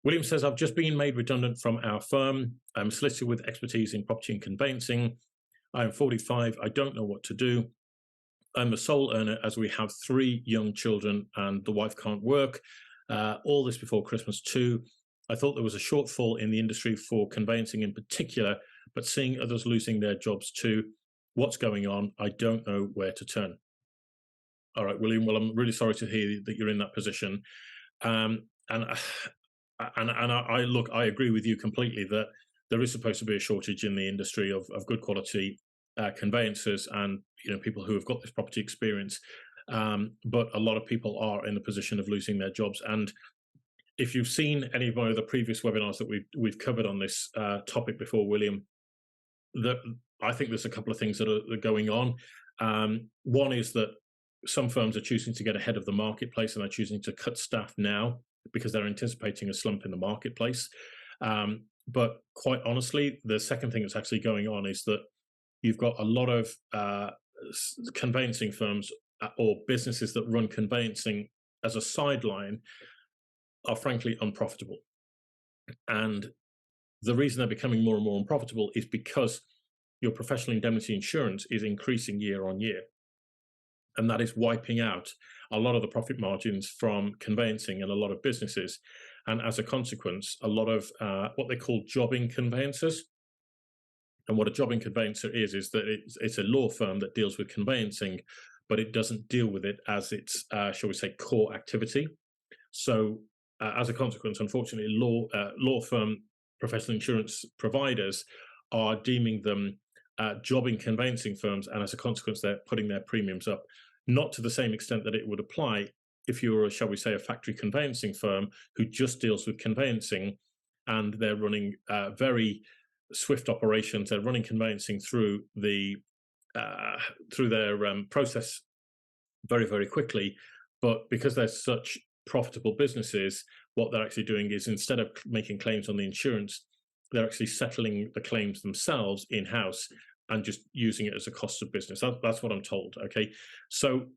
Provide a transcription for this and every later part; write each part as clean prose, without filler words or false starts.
William says, I've just been made redundant from our firm. I'm a solicitor with expertise in property and conveyancing. I am 45. I don't know what to do. I'm a sole earner as we have 3 young children and the wife can't work. All this before Christmas too. I thought there was a shortfall in the industry for conveyancing in particular, but seeing others losing their jobs too. What's going on? I don't know where to turn. All right, William. Well, I'm really sorry to hear that you're in that position. And I agree with you completely that there is supposed to be a shortage in the industry of good quality conveyancers and people who have got this property experience. But a lot of people are in the position of losing their jobs. And if you've seen any of my other previous webinars that we've covered on this topic before, William, that I think there's a couple of things that are going on. One is that some firms are choosing to get ahead of the marketplace and are choosing to cut staff now because they're anticipating a slump in the marketplace. But quite honestly, the second thing that's actually going on is that you've got a lot of conveyancing firms or businesses that run conveyancing as a sideline are frankly unprofitable. And the reason they're becoming more and more unprofitable is because your professional indemnity insurance is increasing year on year. And that is wiping out a lot of the profit margins from conveyancing and a lot of businesses. And as a consequence, a lot of what they call jobbing conveyancers. And what a jobbing conveyancer is that it's a law firm that deals with conveyancing, but it doesn't deal with it as its, shall we say, core activity. So as a consequence, unfortunately, law firm professional insurance providers are deeming them jobbing conveyancing firms, and as a consequence, they're putting their premiums up, not to the same extent that it would apply if you were, shall we say, a factory conveyancing firm who just deals with conveyancing, and they're running very swift operations. They're running conveyancing through their process very, very quickly. But because they're such profitable businesses, what they're actually doing is, instead of making claims on the insurance, they're actually settling the claims themselves in-house and just using it as a cost of business. That's what I'm told. Okay, so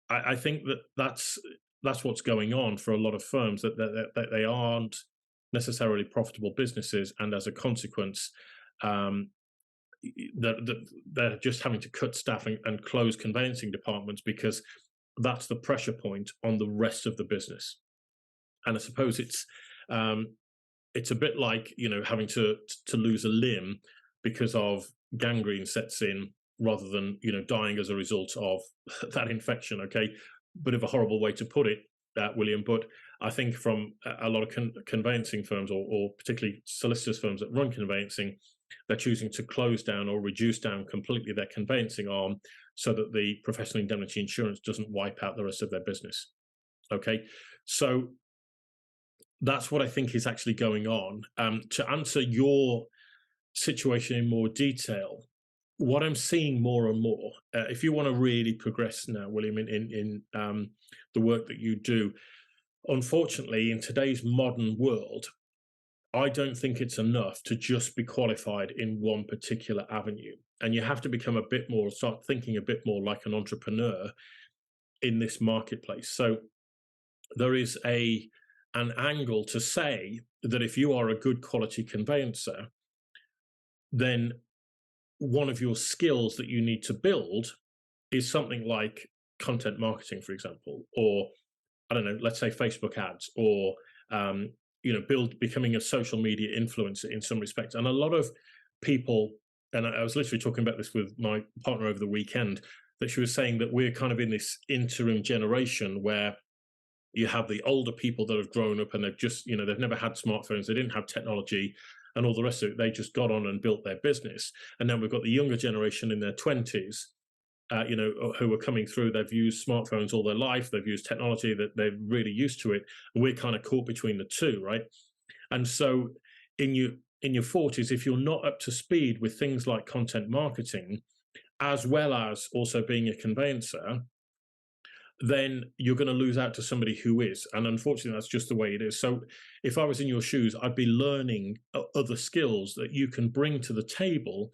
I think that's what's going on for a lot of firms, that they aren't necessarily profitable businesses, and as a consequence, they're just having to cut staff and close conveyancing departments because that's the pressure point on the rest of the business. And I suppose it's a bit like having to lose a limb because of gangrene sets in, rather than dying as a result of that infection. Okay, bit of a horrible way to put it, William, but I think from a lot of conveyancing firms, or particularly solicitors firms that run conveyancing, they're choosing to close down or reduce down completely their conveyancing arm so that the professional indemnity insurance doesn't wipe out the rest of their business. Okay, so that's what I think is actually going on. To answer your situation in more detail, what I'm seeing more and more, if you want to really progress now, William, in the work that you do, unfortunately, in today's modern world, I don't think it's enough to just be qualified in one particular avenue. And you have to become start thinking a bit more like an entrepreneur in this marketplace. So there is an angle to say that if you are a good quality conveyancer, then one of your skills that you need to build is something like content marketing, for example, or I don't know, let's say Facebook ads, or becoming a social media influencer in some respects. And a lot of people, and I was literally talking about this with my partner over the weekend, that she was saying that we're kind of in this interim generation where you have the older people that have grown up and they've just, they've never had smartphones, they didn't have technology and all the rest of it. They just got on and built their business. And then we've got the younger generation in their 20s, who are coming through. They've used smartphones all their life. They've used technology, that they're really used to it. And we're kind of caught between the two, right? And so in your 40s, if you're not up to speed with things like content marketing, as well as also being a conveyancer, then you're going to lose out to somebody who is. And unfortunately, that's just the way it is. So if I was in your shoes, I'd be learning other skills that you can bring to the table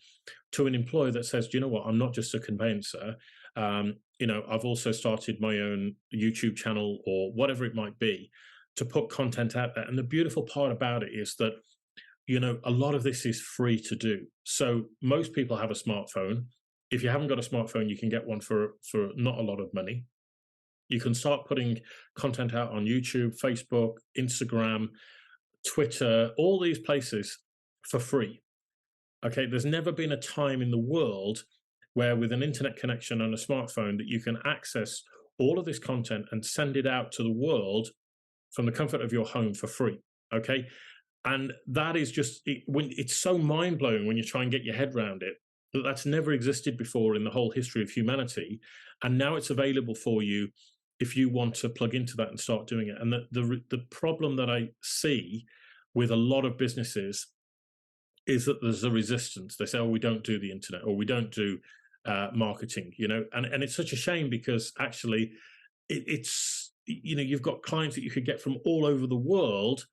to an employer that says, do you know what, I'm not just a conveyancer. I've also started my own YouTube channel or whatever it might be. to put content out there. And the beautiful part about it is that, you know, a lot of this is free to do. So most people have a smartphone. If you haven't got a smartphone, you can get one for not a lot of money. You can start putting content out on YouTube, Facebook, Instagram, Twitter, all these places for free. Okay, there's never been a time in the world where with an internet connection and a smartphone that you can access all of this content and send it out to the world from the comfort of your home for free. Okay, and that is just when it's so mind blowing when you try and get your head around it, that that's never existed before in the whole history of humanity, and now it's available for you if you want to plug into that and start doing it. And the problem that I see with a lot of businesses is that there's a resistance. They say, "Oh, we don't do the internet, or we don't do marketing," you know, and it's such a shame because actually, it's you know, you've got clients that you could get from all over the world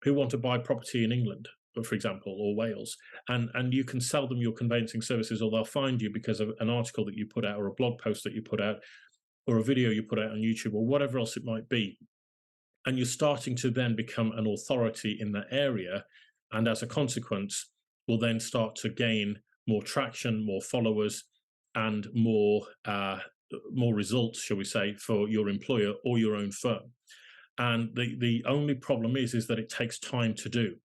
who want to buy property in England, for example, or Wales, and you can sell them your conveyancing services, or they'll find you because of an article that you put out, or a blog post that you put out, or a video you put out on YouTube, or whatever else it might be. And you're starting to then become an authority in that area, and as a consequence will then start to gain more traction, more followers, and more results, shall we say, for your employer or your own firm. And the only problem is that it takes time to do.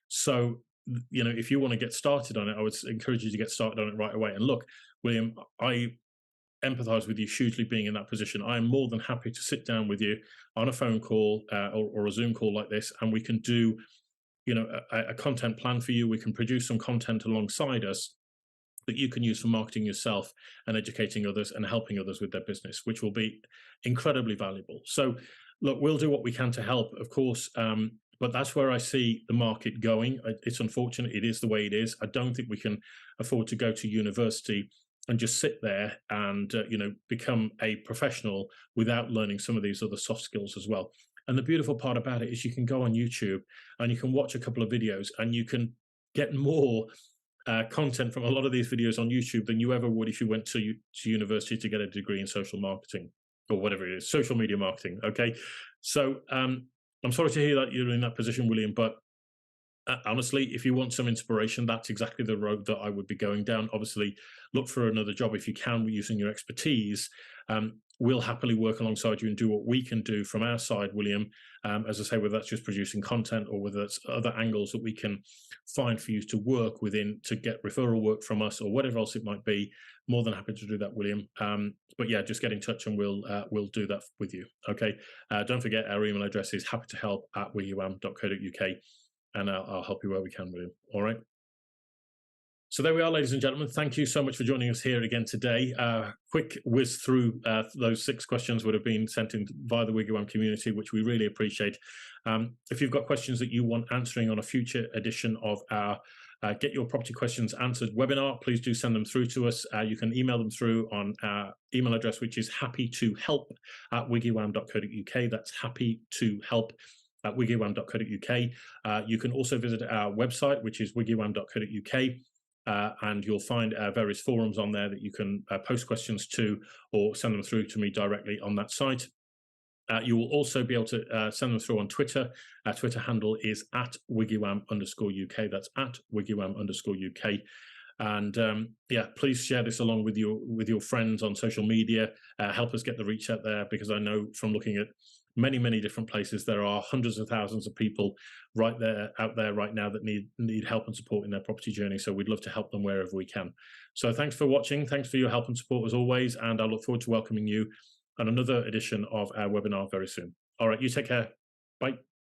So, you know, if you want to get started on it, I would encourage you to get started on it right away. And look, William, I empathize with you hugely being in that position. I am more than happy to sit down with you on a phone call or a Zoom call like this, and we can do, you know, a content plan for you. We can produce some content alongside us that you can use for marketing yourself and educating others and helping others with their business, which will be incredibly valuable. So, look, we'll do what we can to help, of course. But that's where I see the market going. It's unfortunate. It is the way it is. I don't think we can afford to go to university and just sit there and you know, become a professional without learning some of these other soft skills as well. And the beautiful part about it is you can go on YouTube and you can watch a couple of videos and you can get more content from a lot of these videos on YouTube than you ever would if you went to university to get a degree in social marketing or whatever it is, social media marketing. Okay, so I'm sorry to hear that you're in that position, William, but honestly, if you want some inspiration, that's exactly the road that I would be going down. Obviously, look for another job if you can using your expertise. We'll happily work alongside you and do what we can do from our side, William. As I say, whether that's just producing content or whether that's other angles that we can find for you to work within to get referral work from us or whatever else it might be, more than happy to do that, William. But yeah, just get in touch and we'll do that with you. Okay. Don't forget our email address is happytohelp@wiggywam.co.uk. And I'll help you where we can, William. All right. So there we are, ladies and gentlemen. Thank you so much for joining us here again today. Quick whiz through those 6 questions would have been sent in via the WiggyWam community, which we really appreciate. If you've got questions that you want answering on a future edition of our Get Your Property Questions Answered webinar, please do send them through to us. You can email them through on our email address, which is happytohelp@wiggywam.co.uk. That's happytohelp@wiggywam.co.uk. You can also visit our website, which is wiggywam.co.uk. And you'll find various forums on there that you can post questions to or send them through to me directly on that site. You will also be able to send them through on Twitter. Our Twitter handle is @WiggyWam_UK. That's @WiggyWam_UK. And yeah, please share this along with your friends on social media. Help us get the reach out there, because I know from looking at many different places, there are hundreds of thousands of people out there right now that need help and support in their property journey. So we'd love to help them wherever we can. So thanks for watching. Thanks for your help and support as always. And I look forward to welcoming you on another edition of our webinar very soon. All right, you take care. Bye.